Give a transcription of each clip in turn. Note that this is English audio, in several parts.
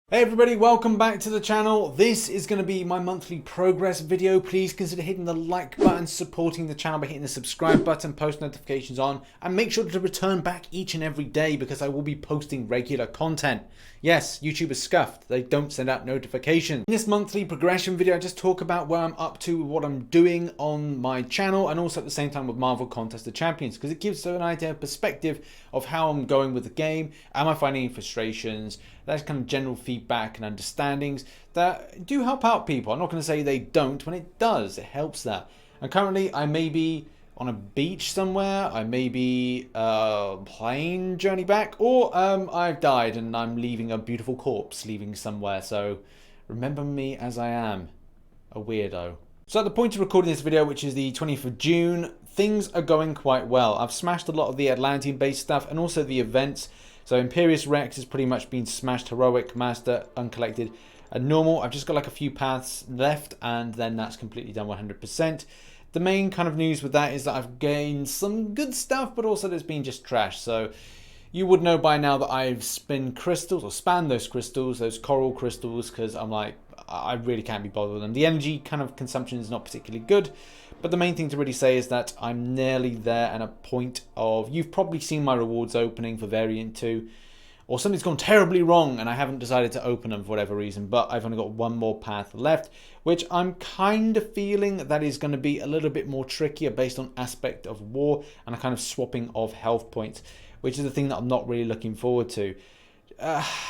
Hey everybody, welcome back to the channel. This is going to be my monthly progress video. Please consider hitting the like button, supporting the channel by hitting the subscribe button, post notifications on, and make sure to return back each and every day because I will be posting regular content. Yes, YouTube is scuffed. They don't send out notifications. In this monthly progression video, I just talk about where I'm up to, what I'm doing on my channel, and also at the same time with Marvel Contest of Champions, because it gives an idea, perspective of how I'm going with the game. Am I finding any frustrations? That's kind of general feedback and understandings that do help out people. I'm not going to say they don't when it does. It helps that. And currently I may be on a beach somewhere. I may be plane journey back, or I've died and I'm leaving a beautiful corpse leaving somewhere. So remember me as I am, a weirdo. So at the point of recording this video, which is the 20th of June, things are going quite well. I've smashed a lot of the Atlantean based stuff and also the events. So Imperious Rex has pretty much been smashed, Heroic, Master, Uncollected, and Normal. I've just got like a few paths left and then that's completely done 100%. The main kind of news with that is that I've gained some good stuff, but also there's been just trash. So you would know by now that I've spun crystals, or spanned those crystals, those coral crystals, because I'm like, I really can't be bothered with them. The energy kind of consumption is not particularly good. But the main thing to really say is that I'm nearly there at a point of, you've probably seen my rewards opening for Variant 2, or something's gone terribly wrong and I haven't decided to open them for whatever reason, but I've only got one more path left, which I'm kind of feeling that is going to be a little bit more trickier based on aspect of war and a kind of swapping of health points, which is the thing that I'm not really looking forward to.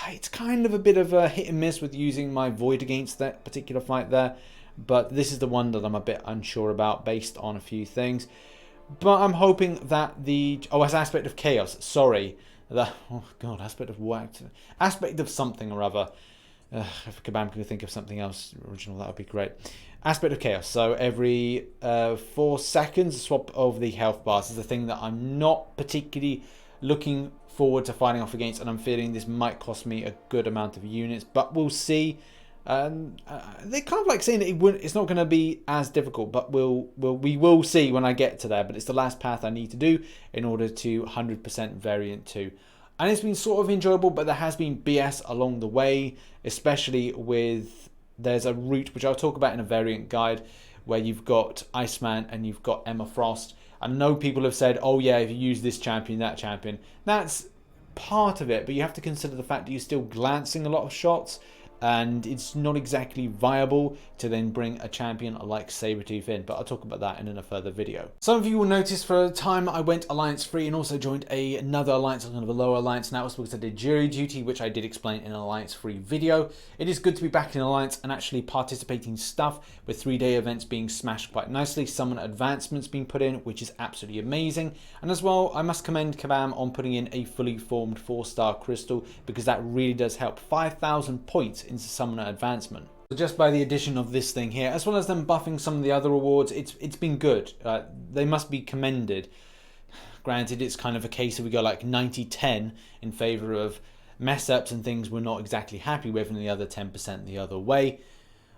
It's kind of a bit of a hit and miss with using my Void against that particular fight there. But this is the one that I'm a bit unsure about based on a few things. But I'm hoping that the... Oh, as aspect of chaos. Sorry. Oh, God. Aspect of what? Aspect of something or other. If Kabam could think of something else original, that would be great. Aspect of chaos. So every 4 seconds, a swap of the health bars is the thing that I'm not particularly looking forward to fighting off against. And I'm feeling this might cost me a good amount of units. But we'll see. They're kind of like saying that it's not going to be as difficult, but we will see when I get to there. But it's the last path I need to do in order to 100% Variant 2. And it's been sort of enjoyable, but there has been BS along the way, especially with, there's a route which I'll talk about in a variant guide where you've got Iceman and you've got Emma Frost. I know people have said, oh yeah, if you use this champion, that champion. That's part of it, but you have to consider the fact that you're still glancing a lot of shots. And it's not exactly viable to then bring a champion like Sabretooth in, but I'll talk about that in a further video. Some of you will notice for a time I went alliance free and also joined another alliance, kind of a lower alliance, and that was because I did jury duty, which I did explain in an alliance free video. It is good to be back in alliance and actually participating stuff, with 3-day events being smashed quite nicely, summon advancements being put in, which is absolutely amazing. And as well, I must commend Kabam on putting in a fully formed 4-star crystal, because that really does help. 5,000 points into summoner advancement. So just by the addition of this thing here, as well as them buffing some of the other rewards, it's been good. They must be commended. Granted, it's kind of a case of we go like 90-10 in favor of mess ups and things we're not exactly happy with, and the other 10% the other way.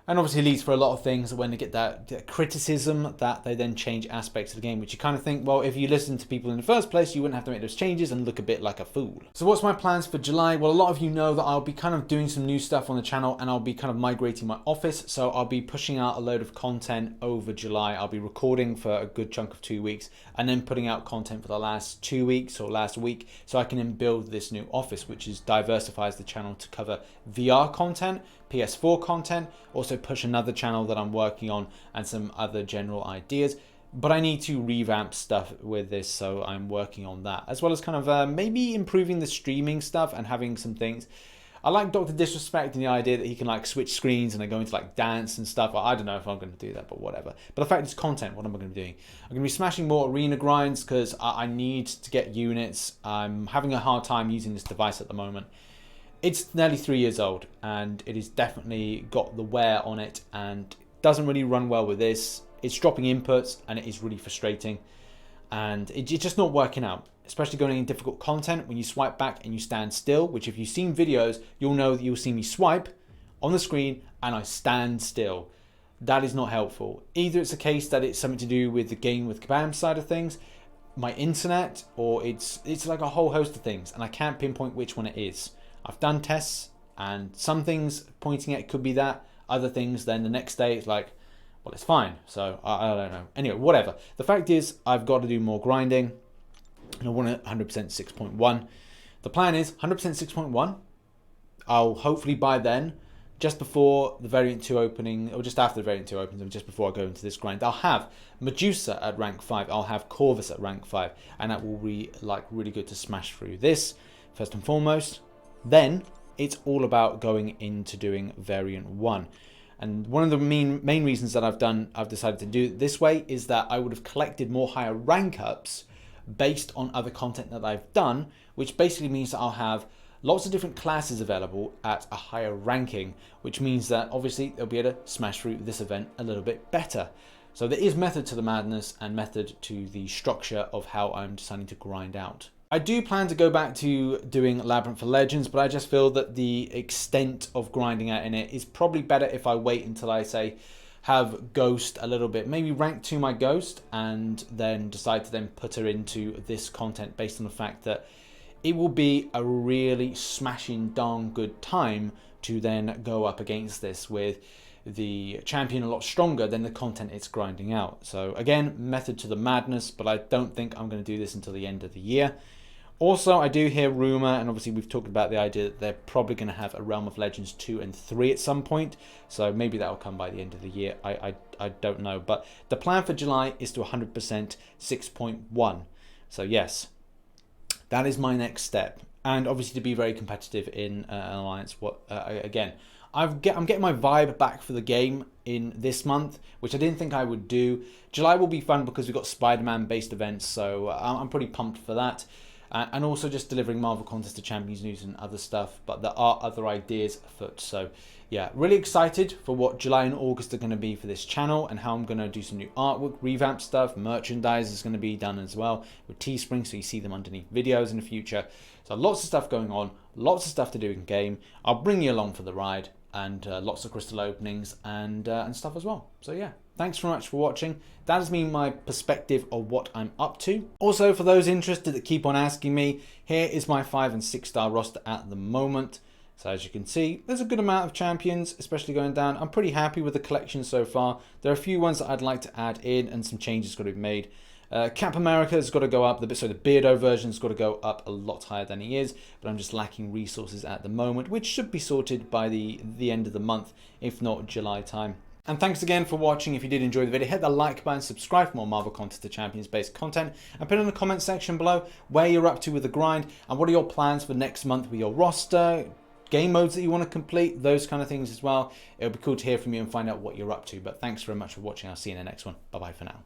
And obviously leads for a lot of things when they get that criticism, that they then change aspects of the game, which you kind of think, well, if you listen to people in the first place, you wouldn't have to make those changes and look a bit like a fool. So what's my plans for July? Well, a lot of you know that I'll be kind of doing some new stuff on the channel, and I'll be kind of migrating my office. So I'll be pushing out a load of content over July. I'll be recording for a good chunk of 2 weeks and then putting out content for the last 2 weeks or last week, so I can then build this new office, which is diversifies the channel to cover VR content, PS4 content, also push another channel that I'm working on and some other general ideas. But I need to revamp stuff with this, so I'm working on that, as well as kind of maybe improving the streaming stuff and having some things. I like Dr. Disrespect and the idea that he can like switch screens and I go into like dance and stuff. I don't know if I'm going to do that, but whatever. But the fact it's content, what am I going to be doing? I'm going to be smashing more arena grinds because I need to get units. I'm having a hard time using this device at the moment. It's nearly 3 years old and it has definitely got the wear on it and doesn't really run well with this. It's dropping inputs and it is really frustrating, and it's just not working out, especially going in difficult content when you swipe back and you stand still, which if you've seen videos, you'll know that you'll see me swipe on the screen and I stand still. That is not helpful. Either it's a case that it's something to do with the game with Kabam side of things, my internet, or it's like a whole host of things and I can't pinpoint which one it is. I've done tests And some things pointing at it could be that, other things then the next day it's like, well, it's fine. So I don't know. Anyway, whatever. The fact is I've got to do more grinding and I want it 100% 6.1. The plan is 100% 6.1. I'll hopefully by then, just before the variant 2 opening, or just after the variant 2 opens, and just before I go into this grind, I'll have Medusa at rank 5, I'll have Corvus at rank 5, and that will be like really good to smash through this, first and foremost. Then, it's all about going into doing variant 1. And one of the main reasons that I've decided to do it this way is that I would have collected more higher rank ups based on other content that I've done, which basically means that I'll have lots of different classes available at a higher ranking, which means that obviously they'll be able to smash through this event a little bit better. So there is method to the madness and method to the structure of how I'm deciding to grind out. I do plan to go back to doing Labyrinth for Legends, but I just feel that the extent of grinding out in it is probably better if I wait until I say have Ghost a little bit, maybe rank 2 my Ghost, and then decide to then put her into this content based on the fact that it will be a really smashing darn good time to then go up against this with the champion a lot stronger than the content it's grinding out. So again, method to the madness, but I don't think I'm going to do this until the end of the year. Also, I do hear rumor, and obviously we've talked about the idea that they're probably going to have a Realm of Legends 2 and 3 at some point. So maybe that will come by the end of the year. I don't know. But the plan for July is to 100% 6.1. So yes, that is my next step. And obviously to be very competitive in an alliance. Again, I'm getting my vibe back for the game in this month, which I didn't think I would do. July will be fun because we've got Spider-Man based events, so I'm pretty pumped for that. And also just delivering Marvel Contest to Champions news and other stuff, but there are other ideas afoot. So yeah, really excited for what July and August are going to be for this channel and how I'm going to do some new artwork, revamp stuff, merchandise is going to be done as well with Teespring, so you see them underneath videos in the future. So lots of stuff going on, lots of stuff to do in game. I'll bring you along for the ride, and lots of crystal openings and stuff as well. So yeah, thanks very much for watching. That has been my perspective of what I'm up to. Also, for those interested that keep on asking me, here is my 5 and 6 star roster at the moment. So as you can see, there's a good amount of champions, especially going down. I'm pretty happy with the collection so far. There are a few ones that I'd like to add in and some changes got to be made. Cap America has got to go up, the Beardo version's got to go up a lot higher than he is, but I'm just lacking resources at the moment, which should be sorted by the end of the month, if not July time. And thanks again for watching. If you did enjoy the video, hit the like button, subscribe for more Marvel Contest to Champions based content, and put in the comment section below where you're up to with the grind, and what are your plans for next month with your roster, game modes that you want to complete, those kind of things as well. It'll be cool to hear from you and find out what you're up to. But thanks very much for watching. I'll see you in the next one. Bye bye for now.